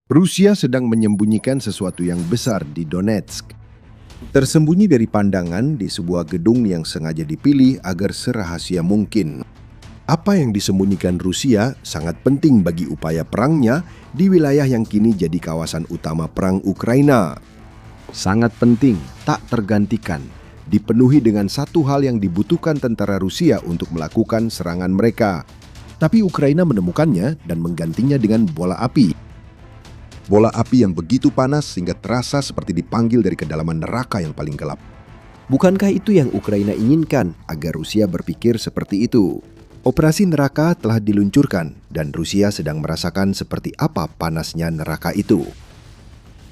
Rusia sedang menyembunyikan sesuatu yang besar di Donetsk. Tersembunyi dari pandangan di sebuah gedung yang sengaja dipilih agar serahasia mungkin. Apa yang disembunyikan Rusia sangat penting bagi upaya perangnya di wilayah yang kini jadi kawasan utama perang Ukraina. Sangat penting, tak tergantikan, dipenuhi dengan satu hal yang dibutuhkan tentara Rusia untuk melakukan serangan mereka. Tapi Ukraina menemukannya dan menggantinya dengan bola api. Bola api yang begitu panas sehingga terasa seperti dipanggil dari kedalaman neraka yang paling gelap. Bukankah itu yang Ukraina inginkan agar Rusia berpikir seperti itu? Operasi neraka telah diluncurkan dan Rusia sedang merasakan seperti apa panasnya neraka itu.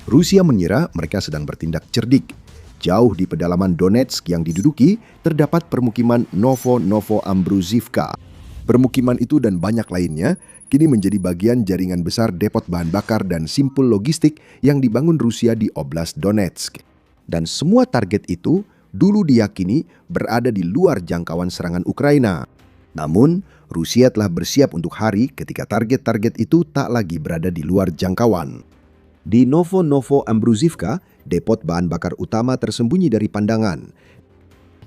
Rusia mengira mereka sedang bertindak cerdik. Jauh di pedalaman Donetsk yang diduduki terdapat permukiman Novo-Ambruzivka. Permukiman itu dan banyak lainnya kini menjadi bagian jaringan besar depot bahan bakar dan simpul logistik yang dibangun Rusia di Oblast Donetsk. Dan semua target itu dulu diyakini berada di luar jangkauan serangan Ukraina. Namun, Rusia telah bersiap untuk hari ketika target-target itu tak lagi berada di luar jangkauan. Di Novo-Ambruzivka, depot bahan bakar utama tersembunyi dari pandangan.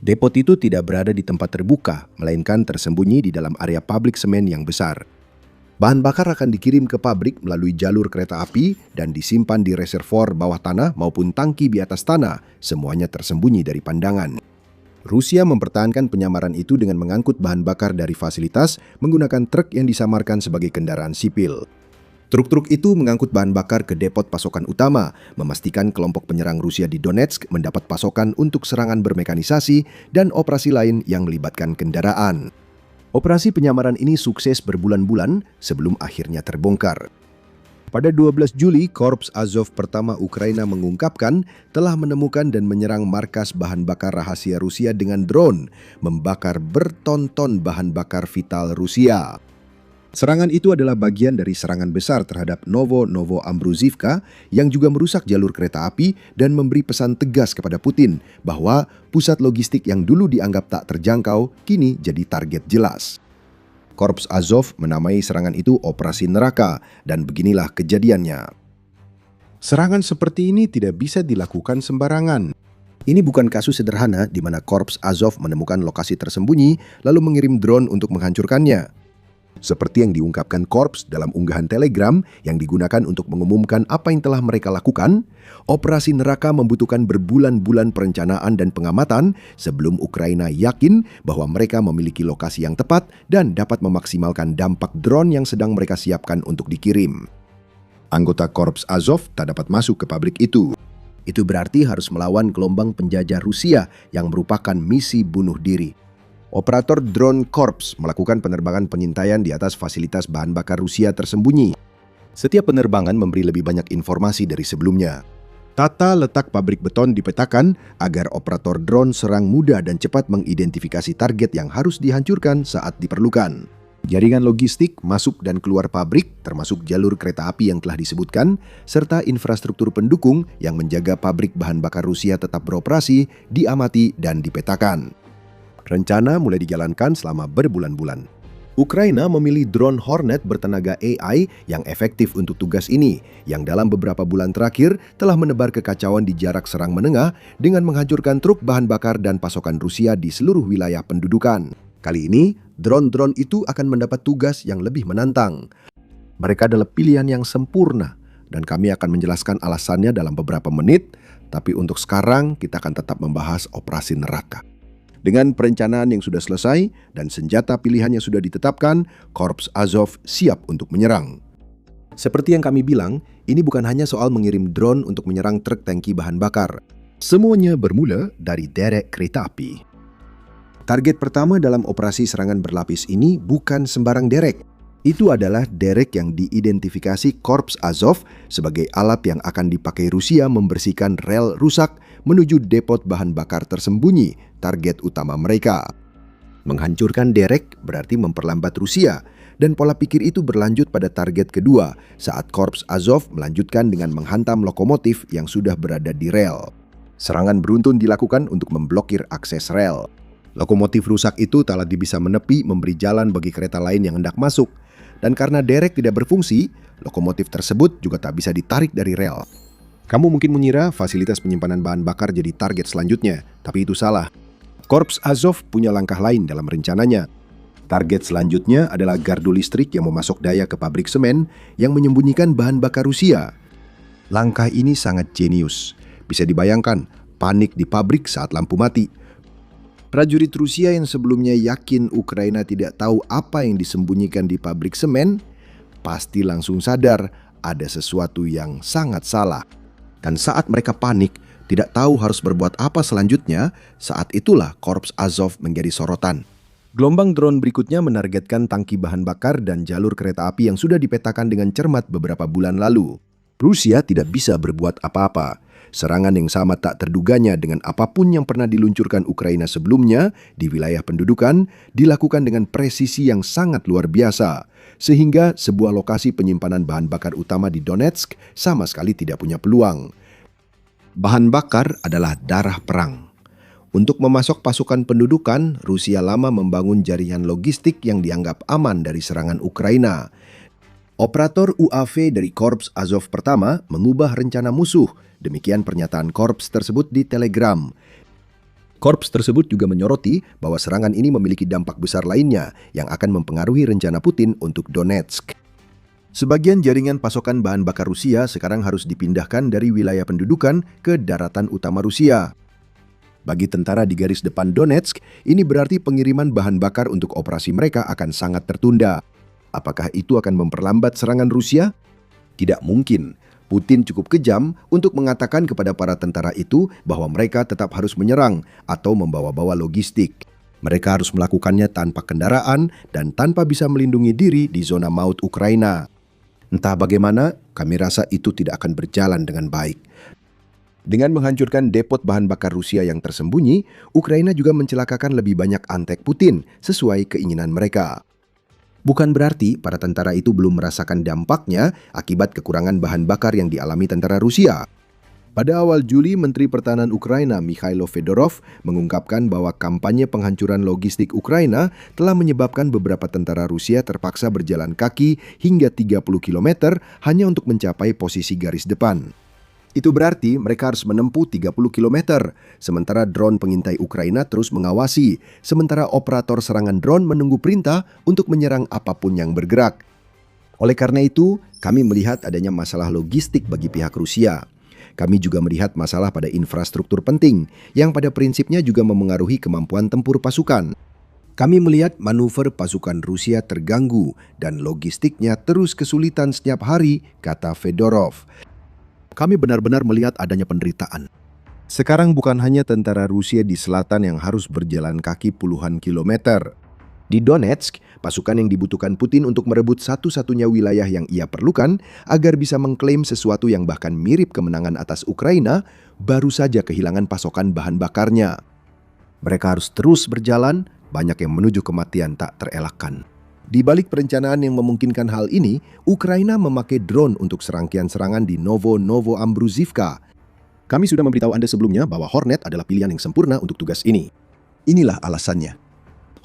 Depot itu tidak berada di tempat terbuka, melainkan tersembunyi di dalam area pabrik semen yang besar. Bahan bakar akan dikirim ke pabrik melalui jalur kereta api dan disimpan di reservoir bawah tanah maupun tangki di atas tanah, semuanya tersembunyi dari pandangan. Rusia mempertahankan penyamaran itu dengan mengangkut bahan bakar dari fasilitas menggunakan truk yang disamarkan sebagai kendaraan sipil. Truk-truk itu mengangkut bahan bakar ke depot pasokan utama, memastikan kelompok penyerang Rusia di Donetsk mendapat pasokan untuk serangan bermekanisasi dan operasi lain yang melibatkan kendaraan. Operasi penyamaran ini sukses berbulan-bulan sebelum akhirnya terbongkar. Pada 12 Juli, Korps Azov pertama Ukraina mengungkapkan telah menemukan dan menyerang markas bahan bakar rahasia Rusia dengan drone, membakar berton-ton bahan bakar vital Rusia. Serangan itu adalah bagian dari serangan besar terhadap Novo-Ambruzivka yang juga merusak jalur kereta api dan memberi pesan tegas kepada Putin bahwa pusat logistik yang dulu dianggap tak terjangkau kini jadi target jelas. Korps Azov menamai serangan itu Operasi Neraka dan beginilah kejadiannya. Serangan seperti ini tidak bisa dilakukan sembarangan. Ini bukan kasus sederhana di mana Korps Azov menemukan lokasi tersembunyi lalu mengirim drone untuk menghancurkannya. Seperti yang diungkapkan Korps dalam unggahan Telegram yang digunakan untuk mengumumkan apa yang telah mereka lakukan, Operasi Neraka membutuhkan berbulan-bulan perencanaan dan pengamatan sebelum Ukraina yakin bahwa mereka memiliki lokasi yang tepat dan dapat memaksimalkan dampak drone yang sedang mereka siapkan untuk dikirim. Anggota Korps Azov tak dapat masuk ke pabrik itu. Itu berarti harus melawan gelombang penjajah Rusia yang merupakan misi bunuh diri. Operator drone Korps melakukan penerbangan pengintaian di atas fasilitas bahan bakar Rusia tersembunyi. Setiap penerbangan memberi lebih banyak informasi dari sebelumnya. Tata letak pabrik beton dipetakan agar operator drone serang mudah dan cepat mengidentifikasi target yang harus dihancurkan saat diperlukan. Jaringan logistik masuk dan keluar pabrik, termasuk jalur kereta api yang telah disebutkan, serta infrastruktur pendukung yang menjaga pabrik bahan bakar Rusia tetap beroperasi, diamati dan dipetakan. Rencana mulai dijalankan selama berbulan-bulan. Ukraina memilih drone Hornet bertenaga AI yang efektif untuk tugas ini, yang dalam beberapa bulan terakhir telah menebar kekacauan di jarak serang menengah dengan menghancurkan truk bahan bakar dan pasokan Rusia di seluruh wilayah pendudukan. Kali ini, drone-drone itu akan mendapat tugas yang lebih menantang. Mereka adalah pilihan yang sempurna, dan kami akan menjelaskan alasannya dalam beberapa menit, tapi untuk sekarang kita akan tetap membahas Operasi Neraka. Dengan perencanaan yang sudah selesai dan senjata pilihannya sudah ditetapkan, Korps Azov siap untuk menyerang. Seperti yang kami bilang, ini bukan hanya soal mengirim drone untuk menyerang truk tangki bahan bakar. Semuanya bermula dari derek kereta api. Target pertama dalam operasi serangan berlapis ini bukan sembarang derek. Itu adalah derek yang diidentifikasi Korps Azov sebagai alat yang akan dipakai Rusia membersihkan rel rusak menuju depot bahan bakar tersembunyi, target utama mereka. Menghancurkan derek berarti memperlambat Rusia, dan pola pikir itu berlanjut pada target kedua saat Korps Azov melanjutkan dengan menghantam lokomotif yang sudah berada di rel. Serangan beruntun dilakukan untuk memblokir akses rel. Lokomotif rusak itu tak lagi bisa menepi memberi jalan bagi kereta lain yang hendak masuk. Dan karena derek tidak berfungsi, Lokomotif tersebut juga tak bisa ditarik dari rel. Kamu mungkin mengira fasilitas penyimpanan bahan bakar jadi target selanjutnya, tapi itu salah. Korps Azov punya langkah lain dalam rencananya. Target selanjutnya adalah gardu listrik yang memasok daya ke pabrik semen yang menyembunyikan bahan bakar Rusia. Langkah ini sangat jenius. Bisa dibayangkan, panik di pabrik saat lampu mati. Prajurit Rusia yang sebelumnya yakin Ukraina tidak tahu apa yang disembunyikan di pabrik semen, pasti langsung sadar ada sesuatu yang sangat salah. Dan saat mereka panik, tidak tahu harus berbuat apa selanjutnya, saat itulah Korps Azov menjadi sorotan. Gelombang drone berikutnya menargetkan tangki bahan bakar dan jalur kereta api yang sudah dipetakan dengan cermat beberapa bulan lalu. Rusia tidak bisa berbuat apa-apa. Serangan yang sama tak terduganya dengan apapun yang pernah diluncurkan Ukraina sebelumnya di wilayah pendudukan dilakukan dengan presisi yang sangat luar biasa. Sehingga sebuah lokasi penyimpanan bahan bakar utama di Donetsk sama sekali tidak punya peluang. Bahan bakar adalah darah perang. Untuk memasok pasukan pendudukan, Rusia lama membangun jaringan logistik yang dianggap aman dari serangan Ukraina. Operator UAV dari Korps Azov pertama mengubah rencana musuh. Demikian pernyataan korps tersebut di Telegram. Korps tersebut juga menyoroti bahwa serangan ini memiliki dampak besar lainnya yang akan mempengaruhi rencana Putin untuk Donetsk. Sebagian jaringan pasokan bahan bakar Rusia sekarang harus dipindahkan dari wilayah pendudukan ke daratan utama Rusia. Bagi tentara di garis depan Donetsk, ini berarti pengiriman bahan bakar untuk operasi mereka akan sangat tertunda. Apakah itu akan memperlambat serangan Rusia? Tidak mungkin. Putin cukup kejam untuk mengatakan kepada para tentara itu bahwa mereka tetap harus menyerang atau membawa-bawa logistik. Mereka harus melakukannya tanpa kendaraan dan tanpa bisa melindungi diri di zona maut Ukraina. Entah bagaimana, kami rasa itu tidak akan berjalan dengan baik. Dengan menghancurkan depot bahan bakar Rusia yang tersembunyi, Ukraina juga mencelakakan lebih banyak antek Putin sesuai keinginan mereka. Bukan berarti para tentara itu belum merasakan dampaknya akibat kekurangan bahan bakar yang dialami tentara Rusia. Pada awal Juli, Menteri Pertahanan Ukraina Mikhailo Fedorov mengungkapkan bahwa kampanye penghancuran logistik Ukraina telah menyebabkan beberapa tentara Rusia terpaksa berjalan kaki hingga 30 km hanya untuk mencapai posisi garis depan. Itu berarti mereka harus menempuh 30 km, sementara drone pengintai Ukraina terus mengawasi, sementara operator serangan drone menunggu perintah untuk menyerang apapun yang bergerak. Oleh karena itu, kami melihat adanya masalah logistik bagi pihak Rusia. Kami juga melihat masalah pada infrastruktur penting, yang pada prinsipnya juga memengaruhi kemampuan tempur pasukan. Kami melihat manuver pasukan Rusia terganggu dan logistiknya terus kesulitan setiap hari, kata Fedorov. Kami benar-benar melihat adanya penderitaan. Sekarang bukan hanya tentara Rusia di selatan yang harus berjalan kaki puluhan kilometer. Di Donetsk, pasukan yang dibutuhkan Putin untuk merebut satu-satunya wilayah yang ia perlukan agar bisa mengklaim sesuatu yang bahkan mirip kemenangan atas Ukraina, baru saja kehilangan pasokan bahan bakarnya. Mereka harus terus berjalan, banyak yang menuju kematian tak terelakkan. Di balik perencanaan yang memungkinkan hal ini, Ukraina memakai drone untuk serangkaian serangan di Novo-Ambruzivka. Kami sudah memberitahu Anda sebelumnya bahwa Hornet adalah pilihan yang sempurna untuk tugas ini. Inilah alasannya.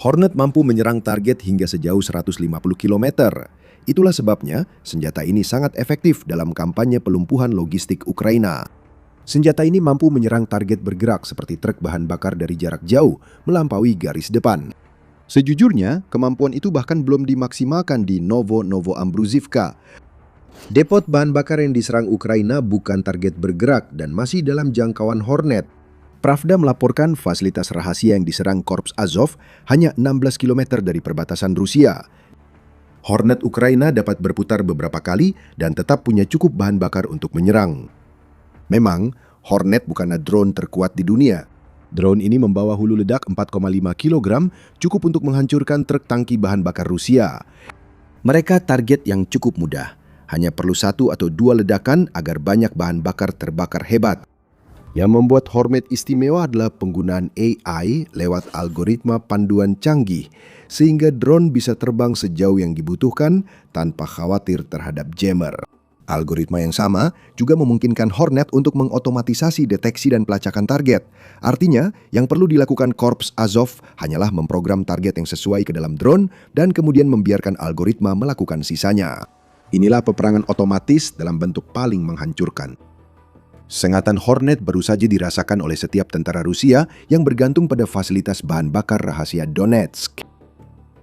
Hornet mampu menyerang target hingga sejauh 150 km. Itulah sebabnya senjata ini sangat efektif dalam kampanye pelumpuhan logistik Ukraina. Senjata ini mampu menyerang target bergerak seperti truk bahan bakar dari jarak jauh melampaui garis depan. Sejujurnya, kemampuan itu bahkan belum dimaksimalkan di Novo-Ambruzivka. Depot bahan bakar yang diserang Ukraina bukan target bergerak dan masih dalam jangkauan Hornet. Pravda melaporkan fasilitas rahasia yang diserang Korps Azov hanya 16 km dari perbatasan Rusia. Hornet Ukraina dapat berputar beberapa kali dan tetap punya cukup bahan bakar untuk menyerang. Memang, Hornet bukanlah drone terkuat di dunia. Drone ini membawa hulu ledak 4,5 kg, cukup untuk menghancurkan truk tangki bahan bakar Rusia. Mereka target yang cukup mudah, hanya perlu 1 atau 2 ledakan agar banyak bahan bakar terbakar hebat. Yang membuat Hornet istimewa adalah penggunaan AI lewat algoritma panduan canggih, sehingga drone bisa terbang sejauh yang dibutuhkan tanpa khawatir terhadap jammer. Algoritma yang sama juga memungkinkan Hornet untuk mengotomatisasi deteksi dan pelacakan target. Artinya, yang perlu dilakukan Korps Azov hanyalah memprogram target yang sesuai ke dalam drone dan kemudian membiarkan algoritma melakukan sisanya. Inilah peperangan otomatis dalam bentuk paling menghancurkan. Sengatan Hornet baru saja dirasakan oleh setiap tentara Rusia yang bergantung pada fasilitas bahan bakar rahasia Donetsk.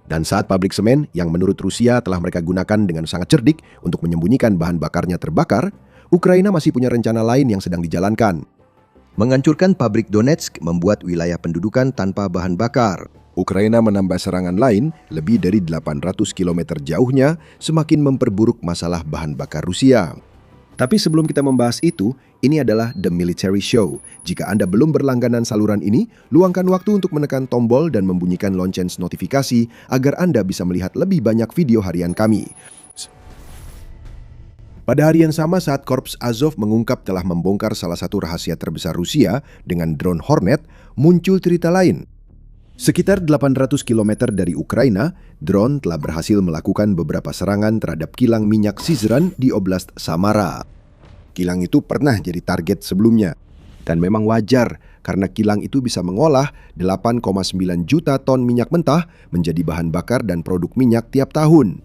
Dan saat pabrik semen yang menurut Rusia telah mereka gunakan dengan sangat cerdik untuk menyembunyikan bahan bakarnya terbakar, Ukraina masih punya rencana lain yang sedang dijalankan. Menghancurkan pabrik Donetsk membuat wilayah pendudukan tanpa bahan bakar. Ukraina menambah serangan lain lebih dari 800 km jauhnya, semakin memperburuk masalah bahan bakar Rusia. Tapi sebelum kita membahas itu, ini adalah The Military Show. Jika Anda belum berlangganan saluran ini, luangkan waktu untuk menekan tombol dan membunyikan lonceng notifikasi agar Anda bisa melihat lebih banyak video harian kami. Pada hari yang sama saat Korps Azov mengungkap telah membongkar salah satu rahasia terbesar Rusia dengan drone Hornet, muncul cerita lain. Sekitar 800 km dari Ukraina, drone telah berhasil melakukan beberapa serangan terhadap kilang minyak Syzran di Oblast Samara. Kilang itu pernah jadi target sebelumnya. Dan memang wajar karena kilang itu bisa mengolah 8,9 juta ton minyak mentah menjadi bahan bakar dan produk minyak tiap tahun.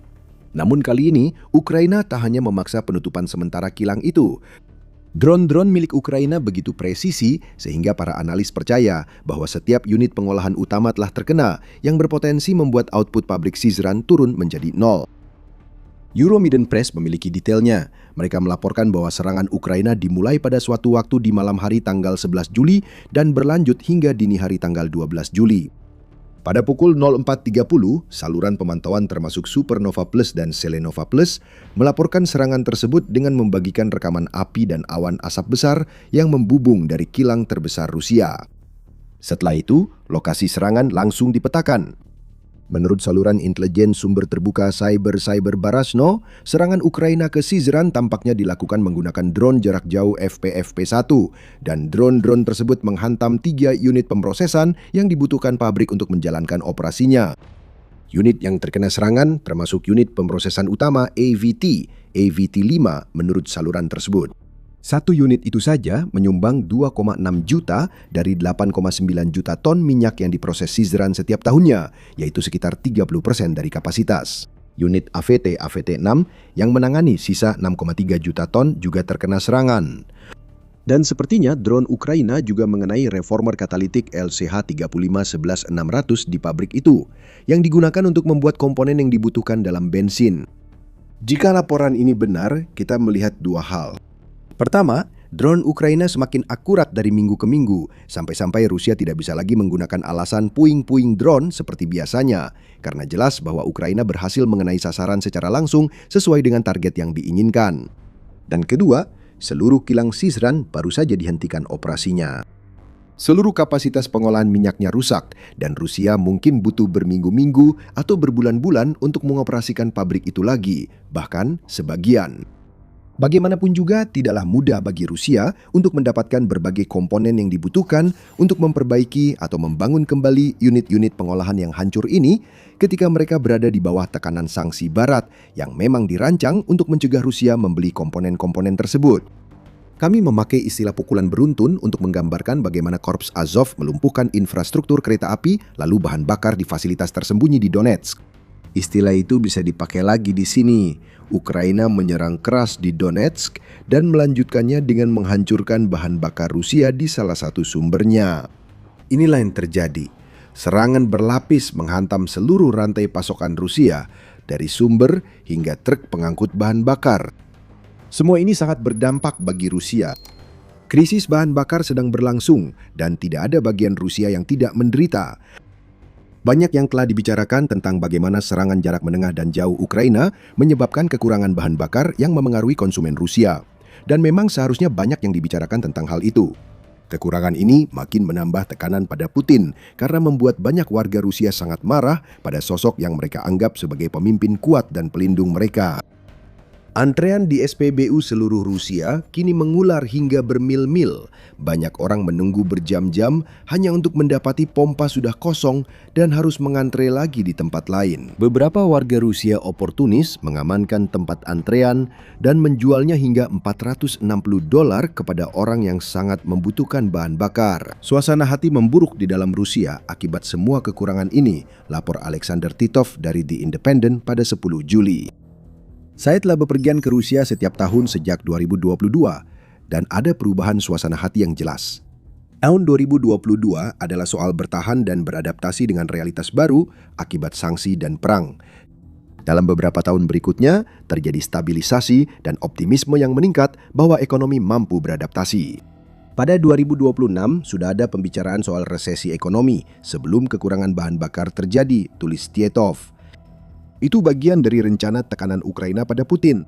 Namun kali ini, Ukraina tak hanya memaksa penutupan sementara kilang itu. Drone-drone milik Ukraina begitu presisi sehingga para analis percaya bahwa setiap unit pengolahan utama telah terkena yang berpotensi membuat output pabrik Syzran turun menjadi nol. Euromaidan Press memiliki detailnya. Mereka melaporkan bahwa serangan Ukraina dimulai pada suatu waktu di malam hari tanggal 11 Juli dan berlanjut hingga dini hari tanggal 12 Juli. Pada pukul 04.30, saluran pemantauan termasuk Supernova Plus dan Selenova Plus melaporkan serangan tersebut dengan membagikan rekaman api dan awan asap besar yang membubung dari kilang terbesar Rusia. Setelah itu, lokasi serangan langsung dipetakan. Menurut saluran intelijen sumber terbuka Cyber Barashno, serangan Ukraina ke Syzran tampaknya dilakukan menggunakan drone jarak jauh FPV-1 dan drone-drone tersebut menghantam 3 unit pemrosesan yang dibutuhkan pabrik untuk menjalankan operasinya. Unit yang terkena serangan termasuk unit pemrosesan utama AVT-5 menurut saluran tersebut. Satu unit itu saja menyumbang 2,6 juta dari 8,9 juta ton minyak yang diproses Syzran setiap tahunnya, yaitu sekitar 30% dari kapasitas. Unit AVT-6 yang menangani sisa 6,3 juta ton juga terkena serangan. Dan sepertinya drone Ukraina juga mengenai reformer katalitik LCH-3511-600 di pabrik itu, yang digunakan untuk membuat komponen yang dibutuhkan dalam bensin. Jika laporan ini benar, kita melihat dua hal. Pertama, drone Ukraina semakin akurat dari minggu ke minggu, sampai-sampai Rusia tidak bisa lagi menggunakan alasan puing-puing drone seperti biasanya, karena jelas bahwa Ukraina berhasil mengenai sasaran secara langsung sesuai dengan target yang diinginkan. Dan kedua, seluruh kilang Syzran baru saja dihentikan operasinya. Seluruh kapasitas pengolahan minyaknya rusak, dan Rusia mungkin butuh berminggu-minggu atau berbulan-bulan untuk mengoperasikan pabrik itu lagi, bahkan sebagian. Bagaimanapun juga tidaklah mudah bagi Rusia untuk mendapatkan berbagai komponen yang dibutuhkan untuk memperbaiki atau membangun kembali unit-unit pengolahan yang hancur ini ketika mereka berada di bawah tekanan sanksi Barat yang memang dirancang untuk mencegah Rusia membeli komponen-komponen tersebut. Kami memakai istilah pukulan beruntun untuk menggambarkan bagaimana Korps Azov melumpuhkan infrastruktur kereta api lalu bahan bakar di fasilitas tersembunyi di Donetsk. Istilah itu bisa dipakai lagi di sini. Ukraina menyerang keras di Donetsk dan melanjutkannya dengan menghancurkan bahan bakar Rusia di salah satu sumbernya. Inilah yang terjadi. Serangan berlapis menghantam seluruh rantai pasokan Rusia, dari sumber hingga truk pengangkut bahan bakar. Semua ini sangat berdampak bagi Rusia. Krisis bahan bakar sedang berlangsung dan tidak ada bagian Rusia yang tidak menderita. Banyak yang telah dibicarakan tentang bagaimana serangan jarak menengah dan jauh Ukraina menyebabkan kekurangan bahan bakar yang memengaruhi konsumen Rusia. Dan memang seharusnya banyak yang dibicarakan tentang hal itu. Kekurangan ini makin menambah tekanan pada Putin karena membuat banyak warga Rusia sangat marah pada sosok yang mereka anggap sebagai pemimpin kuat dan pelindung mereka. Antrean di SPBU seluruh Rusia kini mengular hingga bermil-mil. Banyak orang menunggu berjam-jam hanya untuk mendapati pompa sudah kosong dan harus mengantre lagi di tempat lain. Beberapa warga Rusia oportunis mengamankan tempat antrean dan menjualnya hingga $460 kepada orang yang sangat membutuhkan bahan bakar. Suasana hati memburuk di dalam Rusia akibat semua kekurangan ini, lapor Alexander Titov dari The Independent pada 10 Juli. Saya telah bepergian ke Rusia setiap tahun sejak 2022 dan ada perubahan suasana hati yang jelas. Tahun 2022 adalah soal bertahan dan beradaptasi dengan realitas baru akibat sanksi dan perang. Dalam beberapa tahun berikutnya, terjadi stabilisasi dan optimisme yang meningkat bahwa ekonomi mampu beradaptasi. Pada 2026, sudah ada pembicaraan soal resesi ekonomi sebelum kekurangan bahan bakar terjadi, tulis Tietov. Itu bagian dari rencana tekanan Ukraina pada Putin.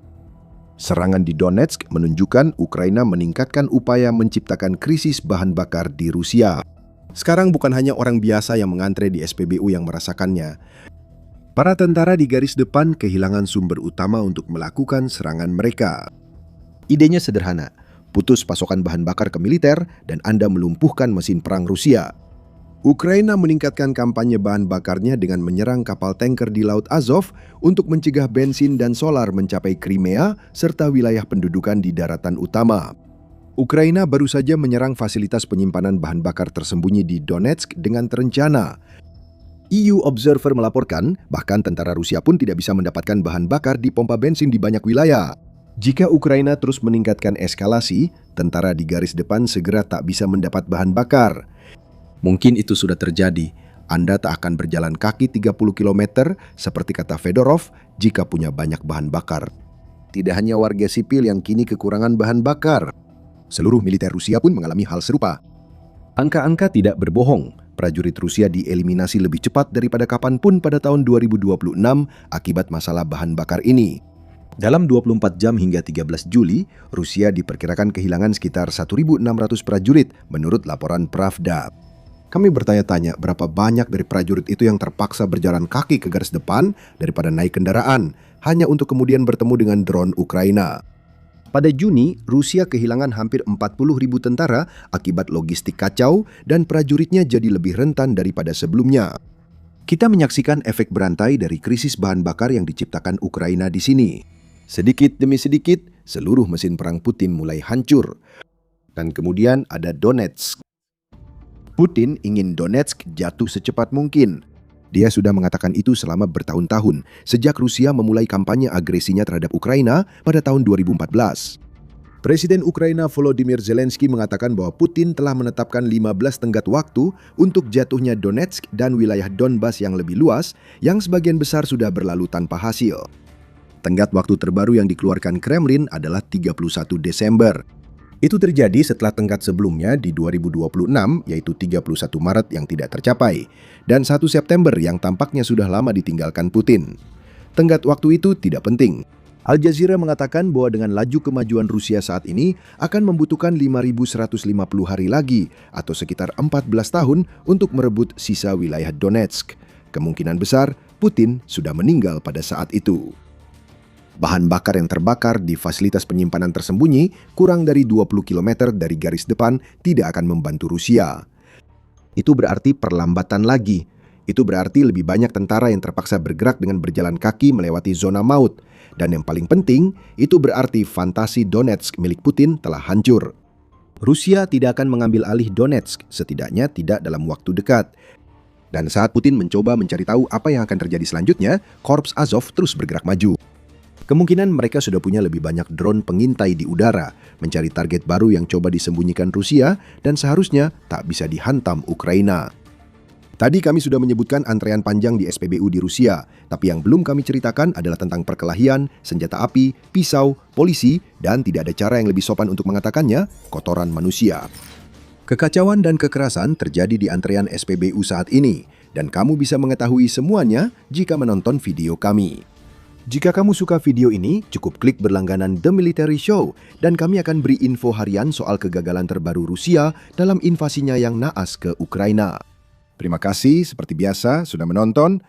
Serangan di Donetsk menunjukkan Ukraina meningkatkan upaya menciptakan krisis bahan bakar di Rusia. Sekarang bukan hanya orang biasa yang mengantre di SPBU yang merasakannya. Para tentara di garis depan kehilangan sumber utama untuk melakukan serangan mereka. Idenya sederhana, putus pasokan bahan bakar ke militer dan Anda melumpuhkan mesin perang Rusia. Ukraina meningkatkan kampanye bahan bakarnya dengan menyerang kapal tanker di Laut Azov untuk mencegah bensin dan solar mencapai Crimea serta wilayah pendudukan di daratan utama. Ukraina baru saja menyerang fasilitas penyimpanan bahan bakar tersembunyi di Donetsk dengan terencana. EU Observer melaporkan bahkan tentara Rusia pun tidak bisa mendapatkan bahan bakar di pompa bensin di banyak wilayah. Jika Ukraina terus meningkatkan eskalasi, tentara di garis depan segera tak bisa mendapat bahan bakar. Mungkin itu sudah terjadi. Anda tak akan berjalan kaki 30 km seperti kata Fedorov jika punya banyak bahan bakar. Tidak hanya warga sipil yang kini kekurangan bahan bakar. Seluruh militer Rusia pun mengalami hal serupa. Angka-angka tidak berbohong. Prajurit Rusia dieliminasi lebih cepat daripada kapanpun pada tahun 2026 akibat masalah bahan bakar ini. Dalam 24 jam hingga 13 Juli, Rusia diperkirakan kehilangan sekitar 1.600 prajurit menurut laporan Pravda. Kami bertanya-tanya berapa banyak dari prajurit itu yang terpaksa berjalan kaki ke garis depan daripada naik kendaraan, hanya untuk kemudian bertemu dengan drone Ukraina. Pada Juni, Rusia kehilangan hampir 40.000 tentara akibat logistik kacau dan prajuritnya jadi lebih rentan daripada sebelumnya. Kita menyaksikan efek berantai dari krisis bahan bakar yang diciptakan Ukraina di sini. Sedikit demi sedikit, seluruh mesin perang Putin mulai hancur. Dan kemudian ada Donetsk. Putin ingin Donetsk jatuh secepat mungkin. Dia sudah mengatakan itu selama bertahun-tahun, sejak Rusia memulai kampanye agresinya terhadap Ukraina pada tahun 2014. Presiden Ukraina Volodymyr Zelensky mengatakan bahwa Putin telah menetapkan 15 tenggat waktu untuk jatuhnya Donetsk dan wilayah Donbas yang lebih luas, yang sebagian besar sudah berlalu tanpa hasil. Tenggat waktu terbaru yang dikeluarkan Kremlin adalah 31 Desember. Itu terjadi setelah tenggat sebelumnya di 2026, yaitu 31 Maret yang tidak tercapai, dan 1 September yang tampaknya sudah lama ditinggalkan Putin. Tenggat waktu itu tidak penting. Al Jazeera mengatakan bahwa dengan laju kemajuan Rusia saat ini akan membutuhkan 5.150 hari lagi, atau sekitar 14 tahun untuk merebut sisa wilayah Donetsk. Kemungkinan besar, Putin sudah meninggal pada saat itu. Bahan bakar yang terbakar di fasilitas penyimpanan tersembunyi kurang dari 20 km dari garis depan tidak akan membantu Rusia. Itu berarti perlambatan lagi. Itu berarti lebih banyak tentara yang terpaksa bergerak dengan berjalan kaki melewati zona maut. Dan yang paling penting, itu berarti fantasi Donetsk milik Putin telah hancur. Rusia tidak akan mengambil alih Donetsk, setidaknya tidak dalam waktu dekat. Dan saat Putin mencoba mencari tahu apa yang akan terjadi selanjutnya, Korps Azov terus bergerak maju. Kemungkinan mereka sudah punya lebih banyak drone pengintai di udara, mencari target baru yang coba disembunyikan Rusia dan seharusnya tak bisa dihantam Ukraina. Tadi kami sudah menyebutkan antrean panjang di SPBU di Rusia, tapi yang belum kami ceritakan adalah tentang perkelahian, senjata api, pisau, polisi, dan tidak ada cara yang lebih sopan untuk mengatakannya, kotoran manusia. Kekacauan dan kekerasan terjadi di antrean SPBU saat ini, dan kamu bisa mengetahui semuanya jika menonton video kami. Jika kamu suka video ini, cukup klik berlangganan The Military Show dan kami akan beri info harian soal kegagalan terbaru Rusia dalam invasinya yang naas ke Ukraina. Terima kasih seperti biasa sudah menonton.